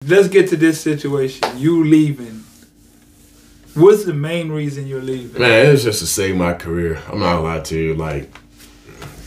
Let's get to this situation. You leaving. What's the main reason you're leaving? Man, it's just to save my career. I'm not gonna lie to you. Like,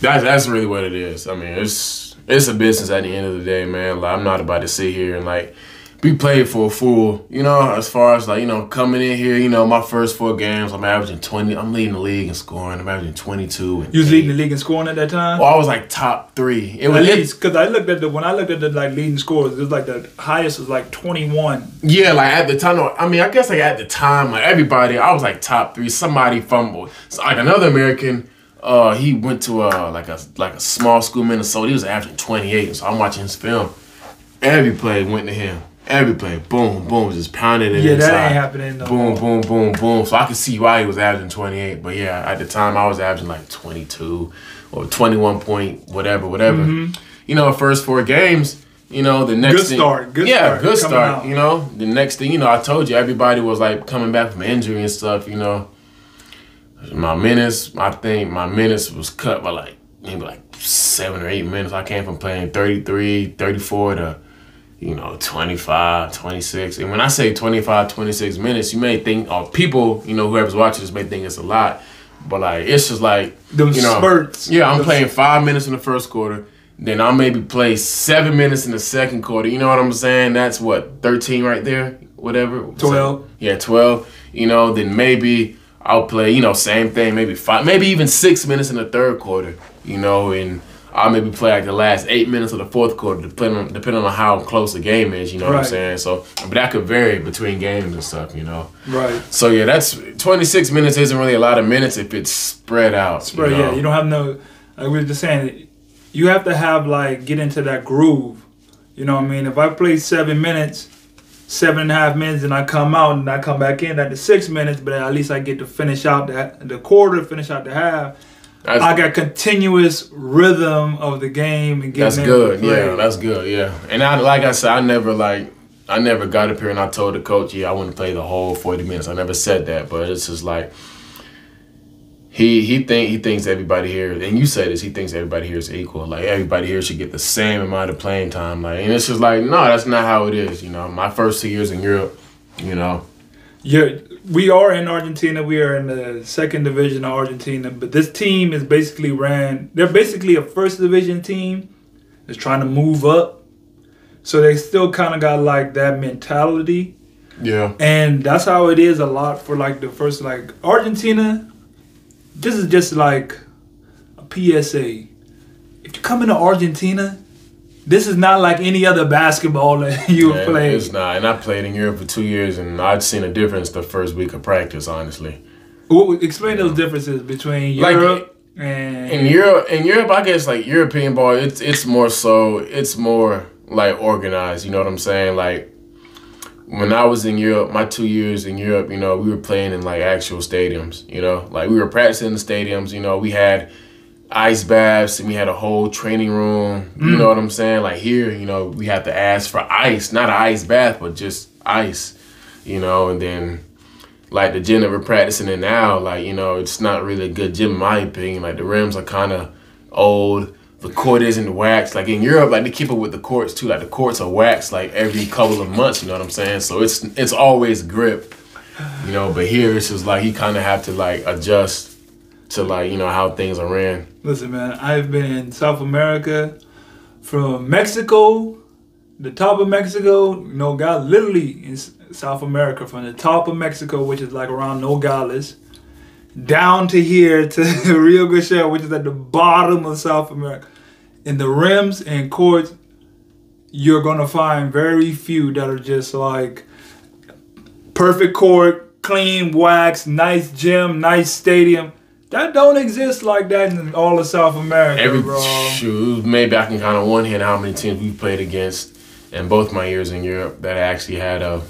that's really what it is. I mean, it's a business at the end of the day, man. Like, I'm not about to sit here and like be played for a fool. You know, as far as like, you know, coming in here, you know, my first 4 games, I'm averaging 20. I'm leading the league in scoring. I'm averaging 22. You was leading the league in scoring at that time? Well, I was like top 3. At least, because when I looked at the like leading scores, it was like the highest was like 21. Yeah, like at the time, I mean, I guess like at the time, like everybody, I was like top 3. Somebody fumbled. So like another American, he went to like a small school in Minnesota. He was averaging 28. So I'm watching his film. Every play went to him. Every play, boom, boom, just pounded it inside. Yeah, that ain't happening no boom, more. boom, boom, boom. So I could see why he was averaging 28. But yeah, at the time I was averaging like 22 or 21 point whatever. Mm-hmm. You know, first 4 games, you know, the next thing. Good start. You know, the next thing, you know, I told you everybody was like coming back from injury and stuff, you know. My minutes was cut by like maybe like 7 or 8 minutes. I came from playing 33, 34 to, you know, 25, 26. And when I say 25, 26 minutes, you may think, or people, you know, whoever's watching this may think it's a lot. But, like, it's just like, those spurts. Yeah, I'm playing 5 minutes in the first quarter. Then I'll maybe play 7 minutes in the second quarter. You know what I'm saying? That's what, 13 right there? Whatever. 12. So, yeah, 12. You know, then maybe I'll play, you know, same thing, maybe 5, maybe even 6 minutes in the third quarter, you know, and I'll maybe play like the last 8 minutes of the fourth quarter, depending on how close the game is, you know what I'm saying? So, but that could vary between games and stuff, you know? Right. So, yeah, that's 26 minutes isn't really a lot of minutes if it's spread out. You know? Yeah, you don't have no, like we were just saying, you have to have, like, get into that groove. You know what I mean? If I play 7 minutes, 7.5 minutes, and I come out and I come back in at the 6 minutes, but at least I get to finish out the quarter, finish out the half. I got continuous rhythm of the game and getting that's good. Yeah, that's good. Yeah, and like I said, I never got up here and I told the coach, yeah, I want to play the whole 40 minutes. I never said that, but it's just like he thinks everybody here, and you said this, he thinks everybody here is equal. Like everybody here should get the same amount of playing time. Like, and it's just like, no, that's not how it is. You know, my first 2 years in Europe, you know. Yeah, we are in Argentina. We are in the second division of Argentina. But this team is basically they're basically a first division team that's trying to move up. So they still kind of got like that mentality. Yeah. And that's how it is a lot for like the first, like Argentina. This is just like a PSA. If you come into Argentina, this is not like any other basketball that you have played. It's not. And I played in Europe for 2 years, and I'd seen a difference the first week of practice, honestly. Well, explain those differences between Europe and... In Europe, I guess, like, European ball, it's more, like, organized, you know what I'm saying? Like, when I was in Europe, my 2 years in Europe, you know, we were playing in, like, actual stadiums, you know? Like, we were practicing in the stadiums, you know, we had ice baths, and we had a whole training room. You know what I'm saying? Like here, you know, we have to ask for ice, not an ice bath, but just ice, you know. And then, like the gym that we're practicing in now, like, you know, it's not really a good gym in my opinion. Like the rims are kind of old. The court isn't waxed. Like in Europe, like they keep up with the courts too. Like the courts are waxed like every couple of months. You know what I'm saying? So it's always grip, you know. But here, it's just like you kind of have to like adjust to like, you know, how things are ran. Listen, man, I've been in South America, from Mexico, the top of Mexico, Nogales, literally in South America, from the top of Mexico, which is like around Nogales, down to here to Rio Grande, which is at the bottom of South America. In the rims and courts, you're gonna find very few that are just like perfect court, clean wax, nice gym, nice stadium. That don't exist like that in all of South America, bro. Shoot, maybe I can count on one hand how many teams we've played against in both my years in Europe that actually had a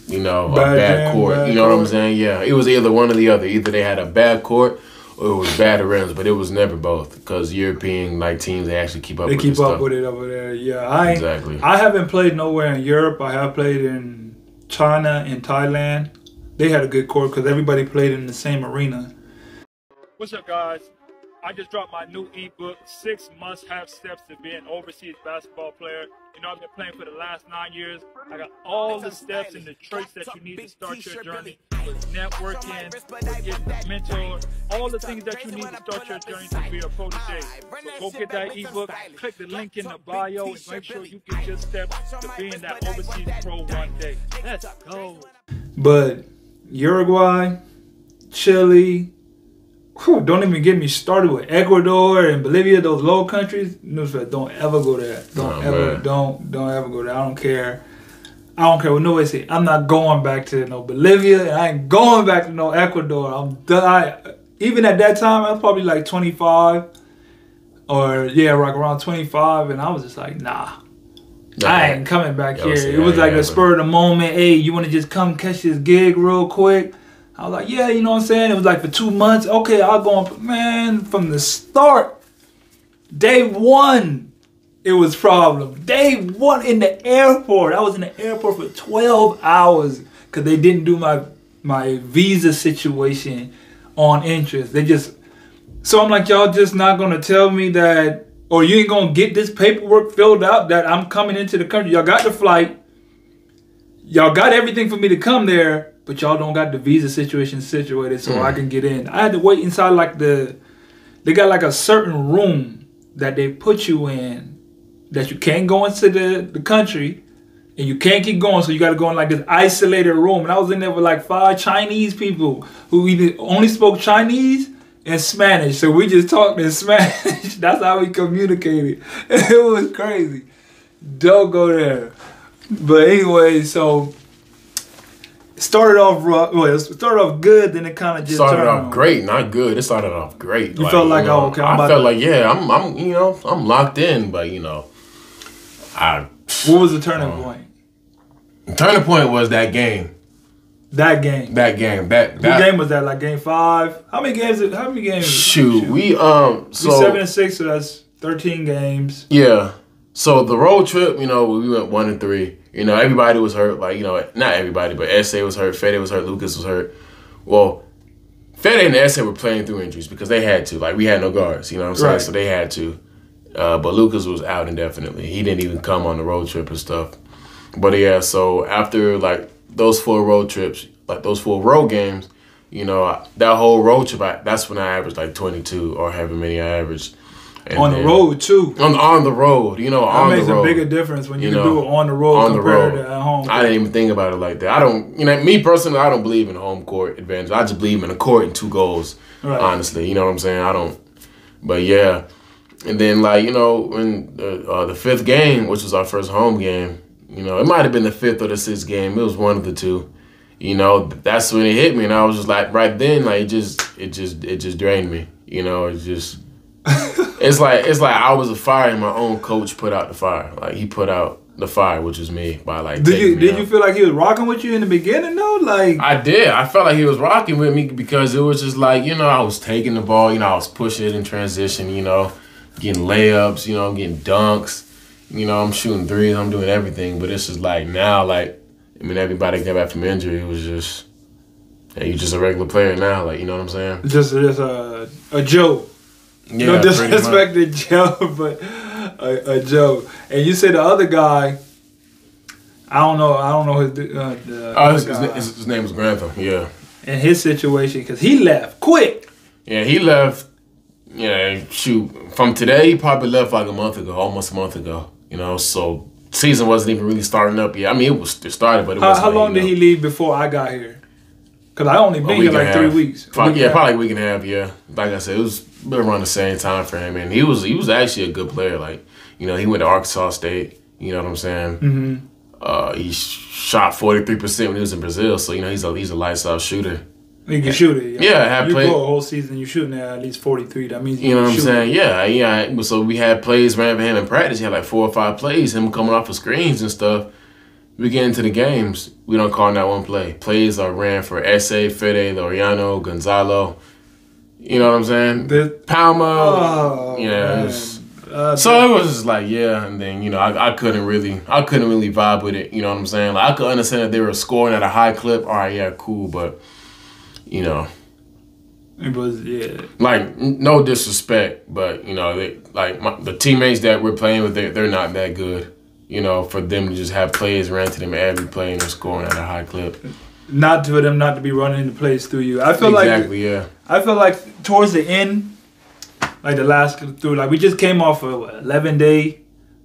bad court. You know what I'm saying? Yeah, it was either one or the other. Either they had a bad court or it was bad rims, but it was never both because European like teams, they actually keep up with it. They keep up with it over there, yeah. Exactly. I haven't played nowhere in Europe. I have played in China and Thailand. They had a good court because everybody played in the same arena. What's up, guys? I just dropped my new ebook, 6 must-have steps to be an overseas basketball player. You know, I've been playing for the last 9 years. I got all the steps and the traits that you need to start your journey with networking, with getting a mentor, all the things that you need to start your journey to be a protege. So go get that ebook, click the link in the bio, and make sure you get your steps to being that overseas pro one day. Let's go. But Uruguay, Chile, don't even get me started with Ecuador and Bolivia, those low countries. Don't ever go there. Don't ever go there. I don't care. I don't care what nobody say. I'm not going back to no Bolivia, and I ain't going back to no Ecuador. I'm done. Even at that time, I was probably like 25, or yeah, like around 25, and I was just like, nah. I ain't coming back here. It was like a spur of the moment. Hey, you want to just come catch this gig real quick? I was like, yeah, you know what I'm saying? It was like for 2 months. Okay, I'll go on. Man, from the start, day one, it was problem. Day one in the airport. I was in the airport for 12 hours because they didn't do my visa situation on interest. So I'm like, y'all just not going to tell me that, or you ain't going to get this paperwork filled out that I'm coming into the country. Y'all got the flight. Y'all got everything for me to come there, but y'all don't got the visa situation situated so I can get in. I had to wait inside like they got like a certain room that they put you in that you can't go into the country and you can't keep going. So you got to go in like this isolated room. And I was in there with like 5 Chinese people who either only spoke Chinese and Spanish. So we just talked in Spanish. That's how we communicated. It was crazy. Don't go there. But anyway, so it started off rough. Well, it started off good, then it kind of just started off great, not good. It started off great. You felt like, oh, okay. I felt like, yeah, I'm locked in, but what was the turning point? The turning point was that game. That game. What game was that? Like game 5? How many games? Shoot, we 7-6, so that's 13 games. Yeah. So the road trip, we went 1-3. Everybody was hurt. Like, not everybody, but SA was hurt, Fede was hurt, Lucas was hurt. Well, Fede and SA were playing through injuries because they had to. Like, we had no guards, you know what I'm saying? Right. So they had to. But Lucas was out indefinitely. He didn't even come on the road trip and stuff. But yeah, so after like those 4 road trips, like those 4 road games, that whole road trip, that's when I averaged like 22 or however many I averaged. And on the road too. On the road, that makes a bigger difference when you can do it on the road compared to at home. I didn't even think about it like that. I don't, me personally, I don't believe in home court advantage. I just believe in a court and 2 goals. Right. Honestly, you know what I'm saying? I don't. But yeah, and then like in the 5th game, which was our first home game, it might have been the 5th or the 6th game. It was one of the 2. That's when it hit me, and I was just like, right then, like it just drained me. It's just. It's like I was a fire and my own coach put out the fire. Like he put out the fire, which was me by like. Did you feel like he was rocking with you in the beginning though? Like I did. I felt like he was rocking with me because it was just like I was taking the ball, I was pushing it in transition, getting layups, getting dunks, I'm shooting threes, I'm doing everything. But it's just like now, everybody came back from injury. It was just, you're just a regular player now. Like you know what I'm saying? Just a joke. Yeah, no disrespect to Joe, but a Joe. And you said the other guy. I don't know his name was Grantham. Yeah. And his situation, because he left quick. Yeah, he left. Yeah, shoot. From today, he probably left like almost a month ago. So season wasn't even really starting up yet. I mean, it started, but it wasn't. How long did he leave before I got here? Because I only been here like 3 weeks. Probably like a week and a half. Yeah, like I said, it was around the same time for him, and he was actually a good player. Like he went to Arkansas State. You know what I'm saying? Mm-hmm. He shot 43% when he was in Brazil, so he's a lights out shooter. He can shoot it. Yeah, you go a whole season, you shooting at least 43. That means you know what I'm saying? Yeah. So we had plays ran for him in practice. He had like 4 or 5 plays. Him coming off of screens and stuff. We get into the games, we don't call that one play. Plays are ran for S.A., Fede, Laureano, Gonzalo. You know what I'm saying? Palma. So it was just like, and then, I couldn't really vibe with it. You know what I'm saying? Like, I could understand that they were scoring at a high clip. All right, yeah, cool, but, It was, yeah. Like, no disrespect, but, you know, the teammates that we're playing with, they're not that good. You know, for them to just have plays ran to them every play and they're scoring at a high clip. Not for them not to be running the plays through you. I feel exactly, yeah. I feel like towards the end, like the last through, like we just came off a 11-day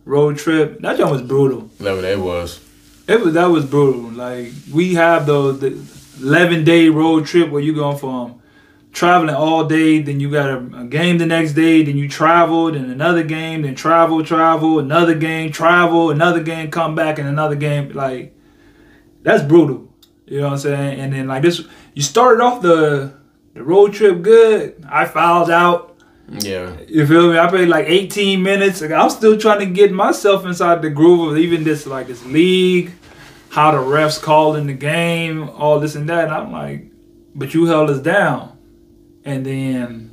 road trip. That job was brutal. 11-day was. That was brutal. Like we have the 11-day road trip where you going from traveling all day, then you got a game the next day, then you travel, then another game, then travel, another game, travel, another game, come back, and another game. Like, that's brutal. You know what I'm saying? And then, like, this, you started off the road trip good. I fouled out. Yeah. You feel me? I played like 18 minutes. Like, I'm still trying to get myself inside the groove of even this, like, this league, how the refs calling the game, all this and that. And I'm like, but you held us down. And then,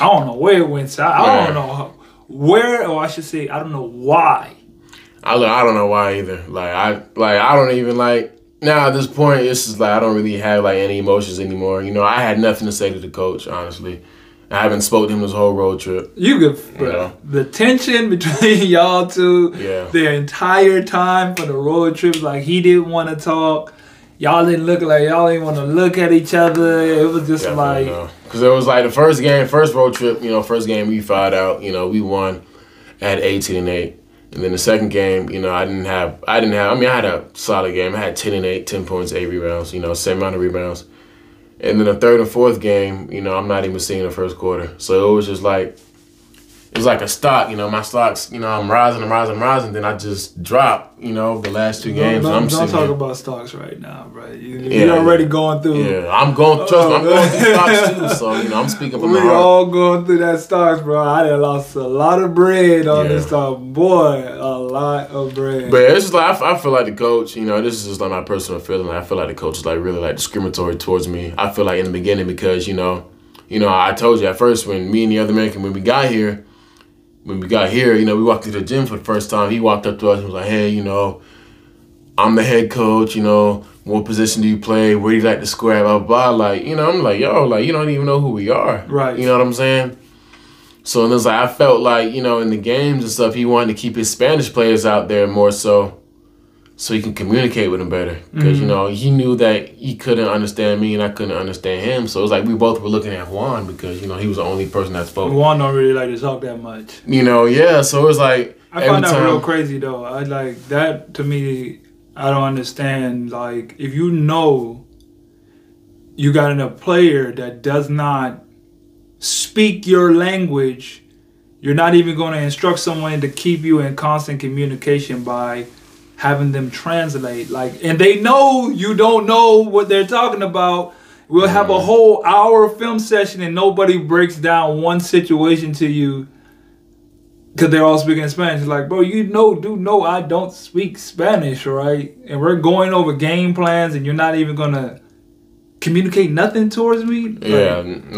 I don't know where it went. I don't know where, or I should say, I don't know why. I don't know why either. I don't even now at this point, it's just like I don't really have like any emotions anymore. You know, I had nothing to say to the coach, honestly. I haven't spoken to him this whole road trip. You know? The tension between y'all two, the entire time for the road trip, like he didn't want to talk. Y'all didn't look like y'all didn't want to look at each other. It was just because it was like the first road trip. You know, first game we fouled out. You know, we won at 18-8, and then the second game, you know, I had a solid game. I had 10-8, 10 points, 8 rebounds. You know, same amount of rebounds. And then the third and fourth game, you know, I'm not even seeing the first quarter. So it was just like. It was like a stock, you know, my stocks, you know, I'm rising, then I just drop, you know, the last 2 games. Don't talk about stocks right now, bro. You're already going through. Yeah, I'm going through stocks too, so, you know, I'm speaking from my heart. We're all going through that stocks, bro. I done lost a lot of bread on this stock. Boy, a lot of bread. But it's just like, I feel like the coach, you know, this is just like my personal feeling. I feel like the coach is like really like discriminatory towards me. I feel like in the beginning because, you know, I told you at first when me and the other American, when we got here, you know, we walked to the gym for the first time. He walked up to us and was like, hey, you know, I'm the head coach, you know, what position do you play? Where do you like to score at? Blah, blah, blah. Like, you know, I'm like, yo, like, you don't even know who we are. Right. You know what I'm saying? So, and it's like, I felt like, you know, in the games and stuff, he wanted to keep his Spanish players out there more so he can communicate with them better. Because, you know, he knew that he couldn't understand me and I couldn't understand him. So it was like we both were looking at Juan because, you know, he was the only person that spoke. Juan don't really like to talk that much. You know, yeah. So it was like I found that real crazy, though. I like that to me, I don't understand. Like, if you know you got a player that does not speak your language, you're not even going to instruct someone to keep you in constant communication by having them translate, like, and they know you don't know what they're talking about. We'll have a whole hour film session and nobody breaks down one situation to you because they're all speaking Spanish. It's like, bro, you know, I don't speak Spanish, right? And we're going over game plans and you're not even gonna communicate nothing towards me. Yeah, and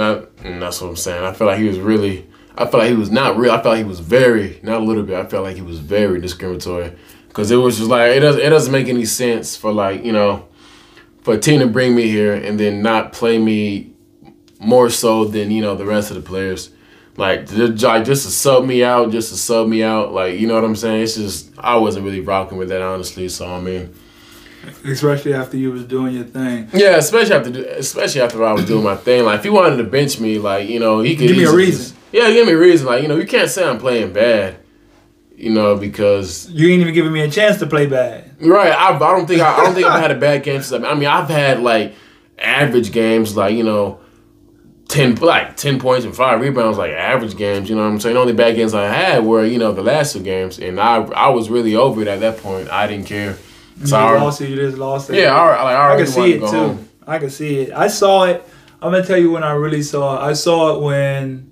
that's what I'm saying. I feel like he was really. I feel like he was not real. I felt like he was very, not a little bit. I felt like he was very discriminatory. Because it was just like, it doesn't make any sense for like, you know, for a team to bring me here and then not play me more so than, you know, the rest of the players. Like, just to sub me out, like, you know what I'm saying? It's just, I wasn't really rocking with that, honestly. So, I mean. Especially after you was doing your thing. Yeah, especially after I was doing my thing. Like, if he wanted to bench me, like, you know, he could. Give me a reason. Give me a reason. Like, you know, you can't say I'm playing bad. You know, because you ain't even giving me a chance to play bad. Right. I don't think I've had a bad game since. I mean, I've had like average games, like, you know, 10 points and 5 rebounds, like average games. You know what I'm saying? The only bad games I had were, you know, the last 2 games, and I was really over it at that point. I didn't care. So you just lost it. Yeah, I can see it too. Home. I can see it. I saw it. I'm gonna tell you when I really saw it. I saw it when